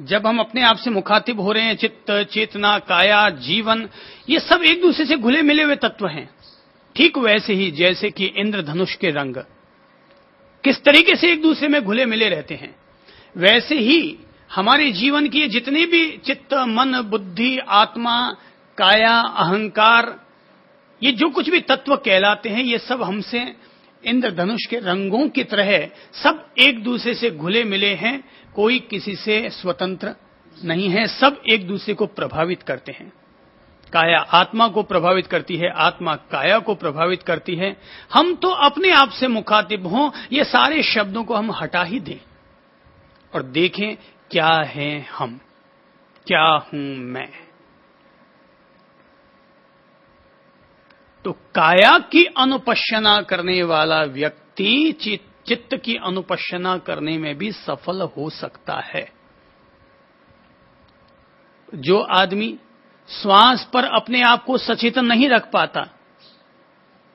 जब हम अपने आप से मुखातिब हो रहे हैं, चित्त, चेतना, काया, जीवन, ये सब एक दूसरे से घुले मिले हुए तत्व हैं। ठीक वैसे ही जैसे कि इंद्रधनुष के रंग किस तरीके से एक दूसरे में घुले मिले रहते हैं, वैसे ही हमारे जीवन की जितने भी चित्त, मन, बुद्धि, आत्मा, काया, अहंकार, ये जो कुछ भी तत्व कहलाते हैं, ये सब हमसे इंद्रधनुष के रंगों की तरह सब एक दूसरे से घुले मिले हैं। कोई किसी से स्वतंत्र नहीं है, सब एक दूसरे को प्रभावित करते हैं। काया आत्मा को प्रभावित करती है, आत्मा काया को प्रभावित करती है। हम तो अपने आप से मुखातिब हों, ये सारे शब्दों को हम हटा ही दें और देखें क्या है हम, क्या हूं मैं। तो काया की अनुपश्यना करने वाला व्यक्ति चित्त की अनुपश्यना करने में भी सफल हो सकता है। जो आदमी श्वास पर अपने आप को सचेतन नहीं रख पाता,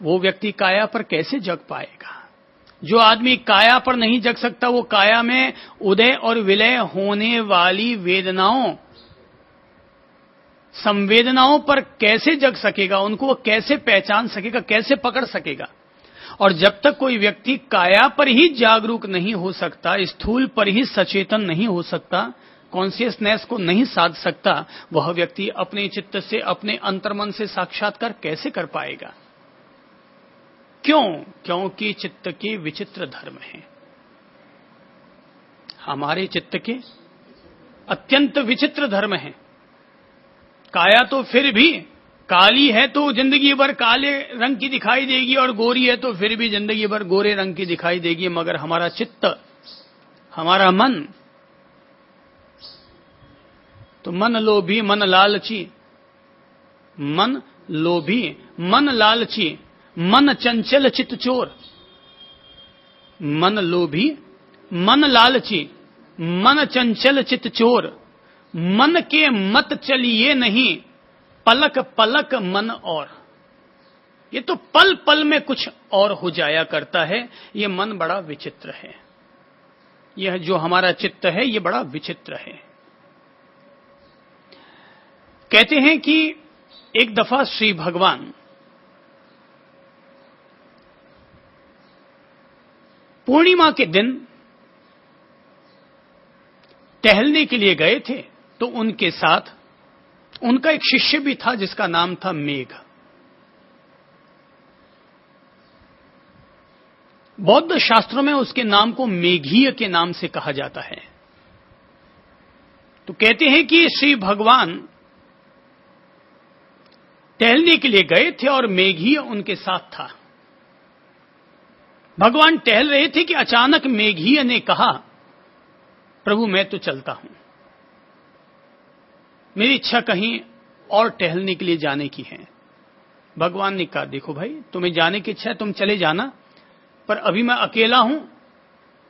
वो व्यक्ति काया पर कैसे जग पाएगा। जो आदमी काया पर नहीं जग सकता, वो काया में उदय और विलय होने वाली वेदनाओं, संवेदनाओं पर कैसे जग सकेगा, उनको वो कैसे पहचान सकेगा, कैसे पकड़ सकेगा। और जब तक कोई व्यक्ति काया पर ही जागरूक नहीं हो सकता, स्थूल पर ही सचेतन नहीं हो सकता, कॉन्शियसनेस को नहीं साध सकता, वह व्यक्ति अपने चित्त से, अपने अंतर्मन से साक्षात्कार कैसे कर पाएगा। क्यों? क्योंकि चित्त के विचित्र धर्म हैं। हमारे चित्त के अत्यंत विचित्र धर्म हैं। काया तो फिर भी काली है तो जिंदगी भर काले रंग की दिखाई देगी, और गोरी है तो फिर भी जिंदगी भर गोरे रंग की दिखाई देगी। मगर हमारा चित्त, हमारा मन, तो मन लोभी, मन लालची, मन लोभी, मन लालची, मन चंचल चित्त चोर। मन लोभी, मन लालची, मन चंचल चित्त चोर। मन के मत चलिए नहीं, पलक पलक मन और। ये तो पल पल में कुछ और हो जाया करता है। ये मन बड़ा विचित्र है। यह जो हमारा चित्त है, ये बड़ा विचित्र है। कहते हैं कि एक दफा श्री भगवान पूर्णिमा के दिन टहलने के लिए गए थे, तो उनके साथ उनका एक शिष्य भी था जिसका नाम था मेघ। बौद्ध शास्त्रों में उसके नाम को मेघीय के नाम से कहा जाता है। तो कहते हैं कि श्री भगवान टहलने के लिए गए थे और मेघीय उनके साथ था। भगवान टहल रहे थे कि अचानक मेघीय ने कहा, प्रभु मैं तो चलता हूं, मेरी इच्छा कहीं और टहलने के लिए जाने की है। भगवान ने कहा, देखो भाई, तुम्हें जाने की इच्छा है, तुम चले जाना, पर अभी मैं अकेला हूं,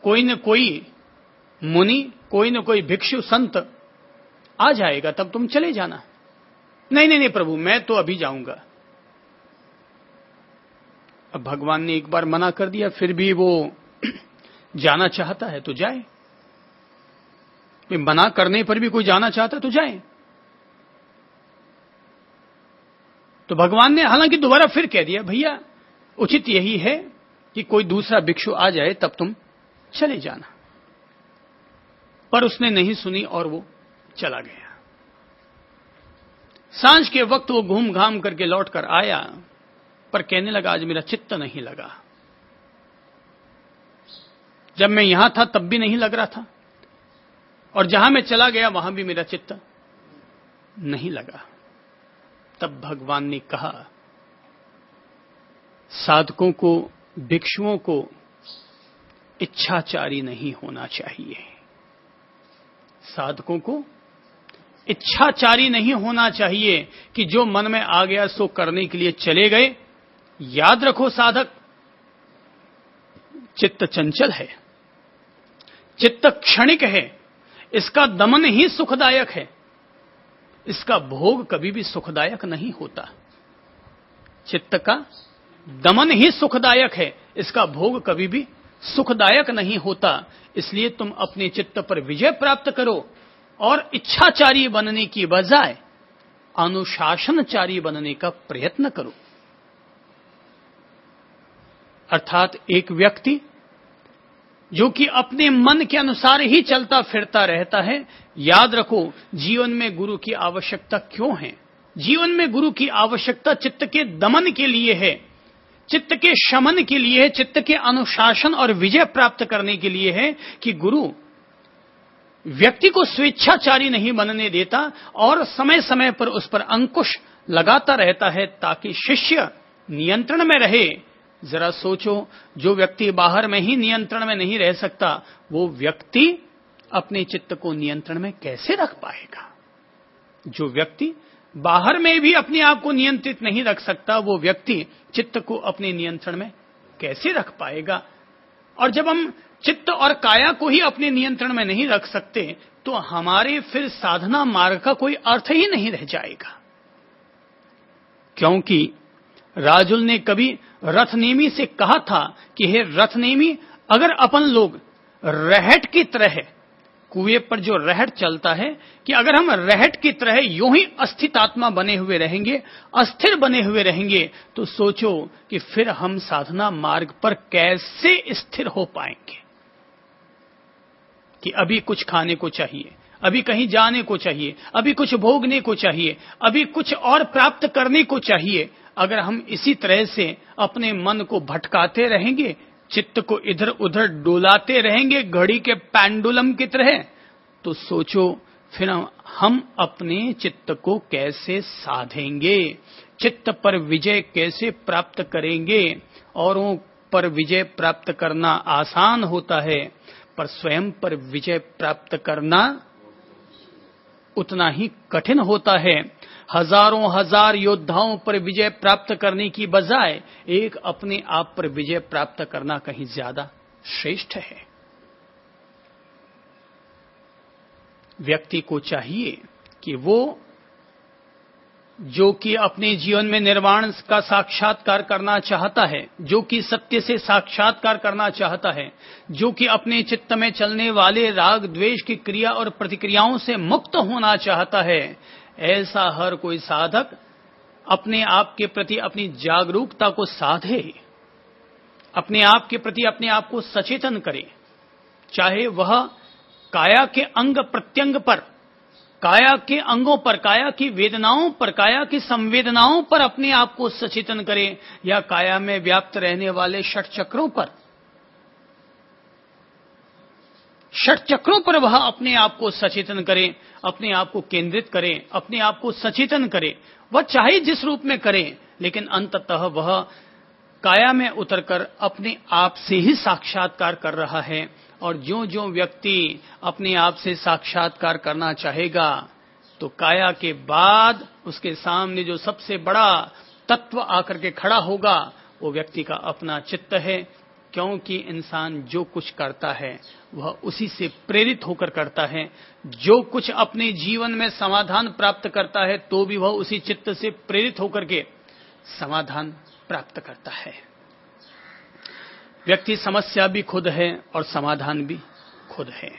कोई न कोई मुनि, कोई न कोई भिक्षु संत आ जाएगा, तब तुम चले जाना। नहीं नहीं नहीं प्रभु, मैं तो अभी जाऊंगा। अब भगवान ने एक बार मना कर दिया, फिर भी वो जाना चाहता है तो जाए। मना करने पर भी कोई जाना चाहता है तो जाए। तो भगवान ने हालांकि दोबारा फिर कह दिया, भैया उचित यही है कि कोई दूसरा भिक्षु आ जाए तब तुम चले जाना। पर उसने नहीं सुनी और वो चला गया। सांझ के वक्त वो घूम घाम करके लौट कर आया, पर कहने लगा, आज मेरा चित्त नहीं लगा। जब मैं यहां था तब भी नहीं लग रहा था, और जहां मैं चला गया वहां भी मेरा चित्त नहीं लगा। तब भगवान ने कहा, साधकों को, भिक्षुओं को इच्छाचारी नहीं होना चाहिए। साधकों को इच्छाचारी नहीं होना चाहिए कि जो मन में आ गया सो करने के लिए चले गए। याद रखो साधक, चित्त चंचल है, चित्त क्षणिक है, इसका दमन ही सुखदायक है, इसका भोग कभी भी सुखदायक नहीं होता। चित्त का दमन ही सुखदायक है, इसका भोग कभी भी सुखदायक नहीं होता। इसलिए तुम अपने चित्त पर विजय प्राप्त करो, और इच्छाचारी बनने की बजाय अनुशासनचारी बनने का प्रयत्न करो। अर्थात एक व्यक्ति जो कि अपने मन के अनुसार ही चलता फिरता रहता है, याद रखो जीवन में गुरु की आवश्यकता क्यों है। जीवन में गुरु की आवश्यकता चित्त के दमन के लिए है, चित्त के शमन के लिए है, चित्त के अनुशासन और विजय प्राप्त करने के लिए है कि गुरु व्यक्ति को स्वेच्छाचारी नहीं बनने देता और समय समय पर उस पर अंकुश लगाता रहता है ताकि शिष्य नियंत्रण में रहे। जरा सोचो, जो व्यक्ति बाहर में ही नियंत्रण में नहीं रह सकता, वो व्यक्ति अपने चित्त को नियंत्रण में कैसे रख पाएगा। जो व्यक्ति बाहर में भी अपने आप को नियंत्रित नहीं रख सकता, वो व्यक्ति चित्त को अपने नियंत्रण में कैसे रख पाएगा। और जब हम चित्त और काया को ही अपने नियंत्रण में नहीं रख सकते, तो हमारे फिर साधना मार्ग का कोई अर्थ ही नहीं रह जाएगा। क्योंकि राजुल ने कभी रथनेमी से कहा था कि हे रथनेमी, अगर अपन लोग रहट की तरह, कुएं पर जो रहट चलता है, कि अगर हम रहट की तरह यूं ही अस्थितात्मा बने हुए रहेंगे, अस्थिर बने हुए रहेंगे, तो सोचो कि फिर हम साधना मार्ग पर कैसे स्थिर हो पाएंगे। कि अभी कुछ खाने को चाहिए, अभी कहीं जाने को चाहिए, अभी कुछ भोगने को चाहिए, अभी कुछ और प्राप्त करने को चाहिए। अगर हम इसी तरह से अपने मन को भटकाते रहेंगे, चित्त को इधर उधर डोलाते रहेंगे घड़ी के पेंडुलम की तरह, तो सोचो फिर हम अपने चित्त को कैसे साधेंगे, चित्त पर विजय कैसे प्राप्त करेंगे। औरों पर विजय प्राप्त करना आसान होता है, पर स्वयं पर विजय प्राप्त करना उतना ही कठिन होता है। हजारों हजार योद्धाओं पर विजय प्राप्त करने की बजाय एक अपने आप पर विजय प्राप्त करना कहीं ज्यादा श्रेष्ठ है। व्यक्ति को चाहिए कि वो जो कि अपने जीवन में निर्वाण का साक्षात्कार करना चाहता है, जो कि सत्य से साक्षात्कार करना चाहता है, जो कि अपने चित्त में चलने वाले राग द्वेष की क्रिया और प्रतिक्रियाओं से मुक्त होना चाहता है, ऐसा हर कोई साधक अपने आप के प्रति अपनी जागरूकता को साधे, अपने आप के प्रति अपने आप को सचेतन करे। चाहे वह काया के अंग प्रत्यंग पर, काया के अंगों पर, काया की वेदनाओं पर, काया की संवेदनाओं पर अपने आप को सचेतन करे, या काया में व्याप्त रहने वाले षट चक्रों पर, षट चक्रों पर वह अपने आप को सचेतन करे, अपने आप को केंद्रित करे, अपने आप को सचेतन करे। वह चाहे जिस रूप में करे, लेकिन अंततः वह काया में उतरकर अपने आप से ही साक्षात्कार कर रहा है। और जो व्यक्ति अपने आप से साक्षात्कार करना चाहेगा, तो काया के बाद उसके सामने जो सबसे बड़ा तत्व आकर के खड़ा होगा, वो व्यक्ति का अपना चित्त है। क्योंकि इंसान जो कुछ करता है वह उसी से प्रेरित होकर करता है। जो कुछ अपने जीवन में समाधान प्राप्त करता है, तो भी वह उसी चित्त से प्रेरित होकर के समाधान प्राप्त करता है। व्यक्ति समस्या भी खुद है और समाधान भी खुद है।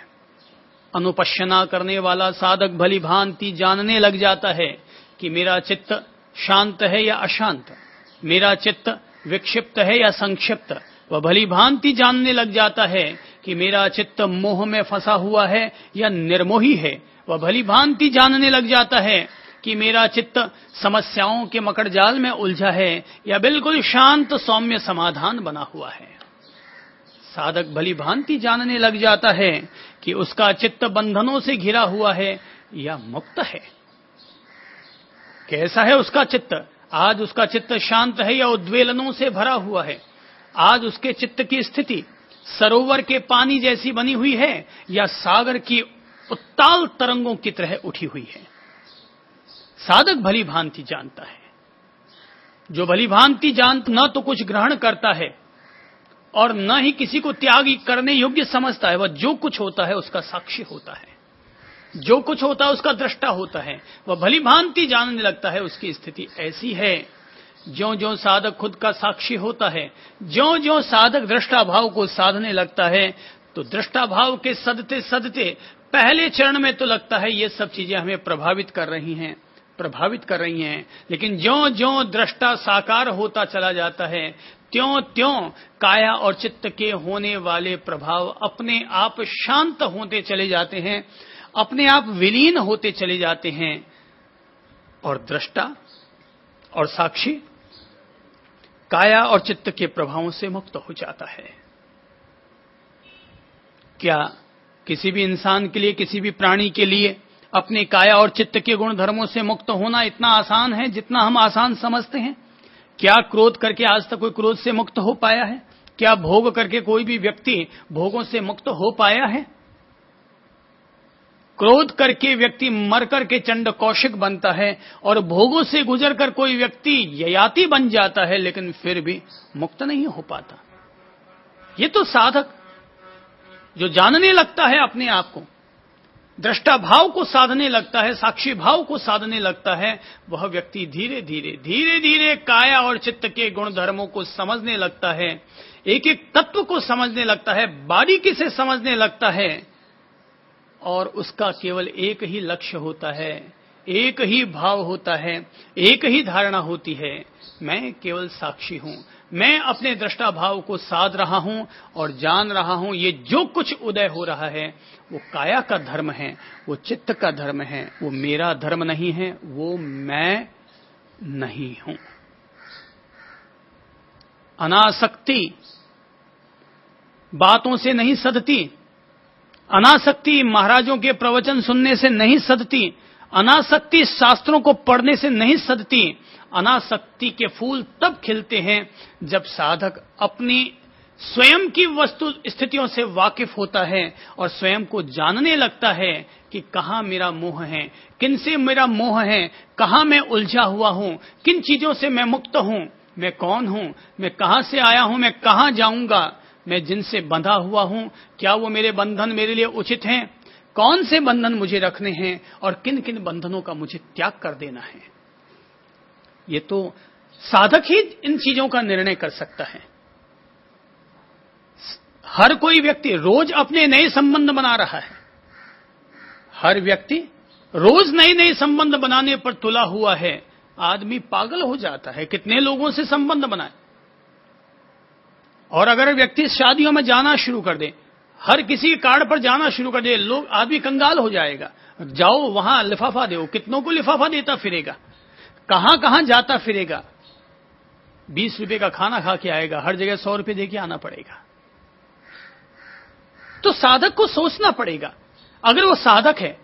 अनुपश्यना करने वाला साधक भली भांति जानने लग जाता है कि मेरा चित्त शांत है या अशांत, मेरा चित्त विक्षिप्त है या संक्षिप्त। वह भली भांति जानने लग जाता है कि मेरा चित्त मोह में फंसा हुआ है या निर्मोही है। वह भली भांति जानने लग जाता है कि मेरा चित्त समस्याओं के मकड़जाल में उलझा है या बिल्कुल शांत सौम्य समाधान बना हुआ है। साधक भली भांति जानने लग जाता है कि उसका चित्त बंधनों से घिरा हुआ है या मुक्त है। कैसा है उसका चित्त? आज उसका चित्त शांत है या उद्वेलनों से भरा हुआ है? आज उसके चित्त की स्थिति सरोवर के पानी जैसी बनी हुई है या सागर की उत्ताल तरंगों की तरह उठी हुई है? साधक भली भांति जानता है। जो भली भांति जानता न तो कुछ ग्रहण करता है और न ही किसी को त्याग करने योग्य समझता है, वह जो कुछ होता है उसका साक्षी होता है, जो कुछ होता है उसका दृष्टा होता है। वह भली भांति जानने लगता है उसकी स्थिति ऐसी है। ज्यों ज्यों साधक खुद का साक्षी होता है, ज्यों ज्यों साधक दृष्टा भाव को साधने लगता है, तो दृष्टा भाव के सदते सदते पहले चरण में तो लगता है ये सब चीजें हमें प्रभावित कर रही हैं, लेकिन ज्यों ज्यों दृष्टा साकार होता चला जाता है, त्यों त्यों काया और चित्त के होने वाले प्रभाव अपने आप शांत होते चले जाते हैं, अपने आप विलीन होते चले जाते हैं, और दृष्टा और साक्षी काया और चित्त के प्रभावों से मुक्त हो जाता है। क्या किसी भी इंसान के लिए, किसी भी प्राणी के लिए अपने काया और चित्त के गुण धर्मों से मुक्त होना इतना आसान है जितना हम आसान समझते हैं? क्या क्रोध करके आज तक कोई क्रोध से मुक्त हो पाया है? क्या भोग करके कोई भी व्यक्ति भोगों से मुक्त हो पाया है? क्रोध करके व्यक्ति मर करके चंड कौशिक बनता है, और भोगों से गुजर कर कोई व्यक्ति ययाति बन जाता है, लेकिन फिर भी मुक्त नहीं हो पाता। ये तो साधक जो जानने लगता है अपने आप को, दृष्टा भाव को साधने लगता है, साक्षी भाव को साधने लगता है, वह व्यक्ति धीरे धीरे काया और चित्त के गुण धर्मों को समझने लगता है, एक एक तत्व को समझने लगता है, बारीकी से समझने लगता है, और उसका केवल एक ही लक्ष्य होता है, एक ही भाव होता है, एक ही धारणा होती है, मैं केवल साक्षी हूं, मैं अपने दृष्टा भाव को साध रहा हूं और जान रहा हूं ये जो कुछ उदय हो रहा है वो काया का धर्म है, वो चित्त का धर्म है, वो मेरा धर्म नहीं है, वो मैं नहीं हूं। अनासक्ति बातों से नहीं सधती, अनासक्ति महाराजों के प्रवचन सुनने से नहीं सधती, अनासक्ति शास्त्रों को पढ़ने से नहीं सधती। अनासक्ति के फूल तब खिलते हैं जब साधक अपनी स्वयं की वस्तु स्थितियों से वाकिफ होता है और स्वयं को जानने लगता है कि कहां मेरा मोह है, किन से मेरा मोह है, कहां मैं उलझा हुआ हूं, किन चीजों से मैं मुक्त हूं, मैं कौन हूं, मैं कहां से आया हूं, मैं कहां जाऊंगा, मैं जिनसे बंधा हुआ हूं, क्या वो मेरे बंधन मेरे लिए उचित हैं, कौन से बंधन मुझे रखने हैं और किन किन बंधनों का मुझे त्याग कर देना है। ये तो साधक ही इन चीजों का निर्णय कर सकता है। हर कोई व्यक्ति रोज अपने नए संबंध बना रहा है, हर व्यक्ति रोज नए नए संबंध बनाने पर तुला हुआ है। आदमी पागल हो जाता है, कितने लोगों से संबंध बनाए। और अगर व्यक्ति शादियों में जाना शुरू कर दे, हर किसी के कार्ड पर जाना शुरू कर दे, लोग आदमी कंगाल हो जाएगा। जाओ वहां लिफाफा दो, कितनों को लिफाफा देता फिरेगा, कहां कहां जाता फिरेगा, 20 रुपए का खाना खा के आएगा, हर जगह 100 रुपए देके आना पड़ेगा। तो साधक को सोचना पड़ेगा, अगर वो साधक है